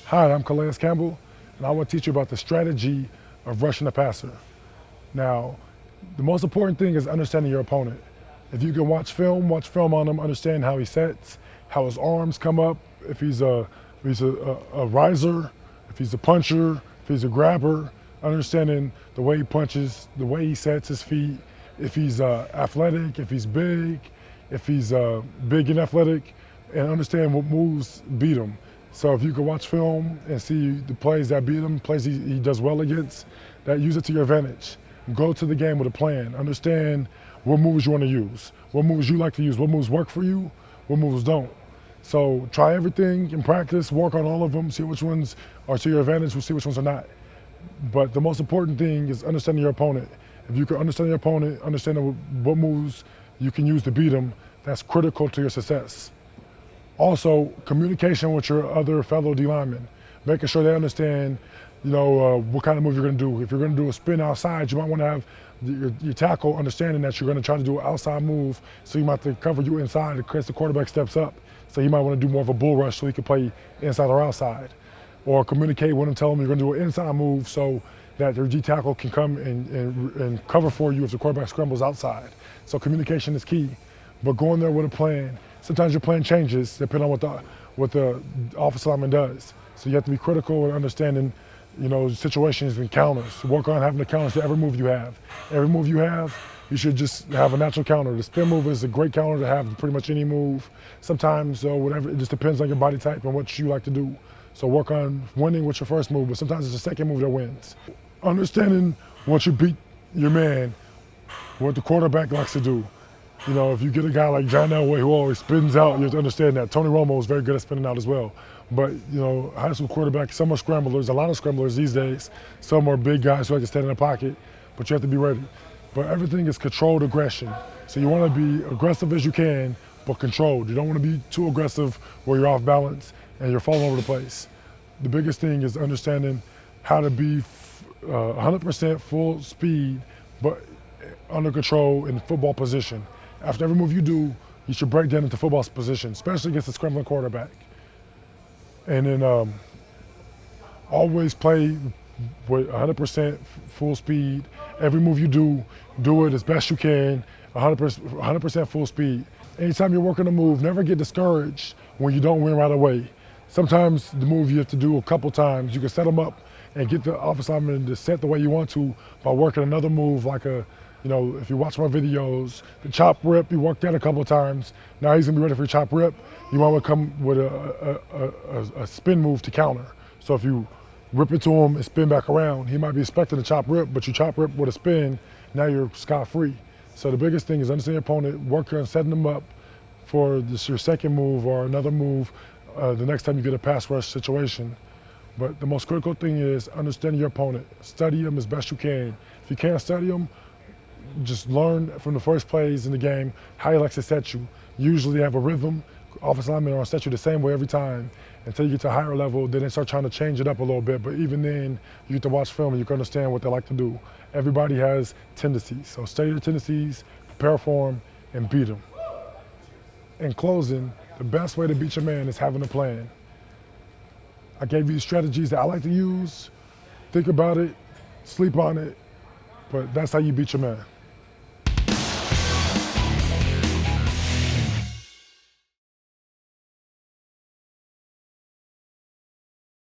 Hi, I'm Calais Campbell, and I want to teach you about the strategy of rushing the passer. Now, the most important thing is understanding your opponent. If you can watch film on him, understand how he sets, how his arms come up, if he's a riser, if he's a puncher, if he's a grabber, understanding the way he punches, the way he sets his feet, if he's athletic, if he's big, if he's big and athletic, and understand what moves beat him. So if you can watch film and see the plays that beat him, plays he does well against, that use it to your advantage. Go to the game with a plan. Understand what moves you want to use, what moves you like to use, what moves work for you, what moves don't. So try everything in practice, work on all of them, see which ones are to your advantage, we'll see which ones are not. But the most important thing is understanding your opponent. If you can understand your opponent, understanding what moves you can use to beat them, that's critical to your success. Also, communication with your other fellow D linemen, making sure they understand, what kind of move you're going to do. If you're going to do a spin outside, you might want to have your tackle understanding that you're going to try to do an outside move, so you might have to cover you inside in case the quarterback steps up. So you might want to do more of a bull rush so he can play inside or outside. Or communicate with him, tell him you're going to do an inside move so that your D tackle can come and cover for you if the quarterback scrambles outside. So communication is key. But going there with a plan. Sometimes your plan changes depending on what the offensive lineman does. So you have to be critical and understanding, situations and counters. Work on having the counters to every move you have. Every move you have, you should just have a natural counter. The spin move is a great counter to have to pretty much any move. Sometimes, whatever, it just depends on your body type and what you like to do. So work on winning with your first move, but sometimes it's the second move that wins. Understanding once you beat your man, what the quarterback likes to do. If you get a guy like John Elway who always spins out, you have to understand that. Tony Romo is very good at spinning out as well. But, high school quarterbacks, some are scramblers, a lot of scramblers these days. Some are big guys who like to stand in the pocket, but you have to be ready. But everything is controlled aggression. So you want to be aggressive as you can, but controlled. You don't want to be too aggressive where you're off balance and you're falling over the place. The biggest thing is understanding how to be 100% full speed, but under control in football position. After every move you do, you should break down into football position, especially against a scrambling quarterback. And then always play with 100% full speed. Every move you do it as best you can, 100% full speed. Anytime you're working a move, never get discouraged when you don't win right away. Sometimes the move you have to do a couple times, you can set them up and get the offensive lineman to set the way you want to by working another move like if you watch my videos, the chop rip, you work that a couple of times. Now he's gonna be ready for your chop rip. You might want to come with a spin move to counter. So if you rip it to him and spin back around, he might be expecting a chop rip, but you chop rip with a spin, now you're scot-free. So the biggest thing is understand your opponent, work on setting them up for your second move or another move the next time you get a pass rush situation. But the most critical thing is understanding your opponent. Study him as best you can. If you can't study him, just learn from the first plays in the game how he likes to set you. Usually they have a rhythm. Offensive linemen are set you the same way every time until you get to a higher level. Then they start trying to change it up a little bit. But even then, you get to watch film and you can understand what they like to do. Everybody has tendencies. So study the tendencies, prepare for them, and beat them. In closing, the best way to beat your man is having a plan. I gave you the strategies that I like to use. Think about it, sleep on it, but that's how you beat your man.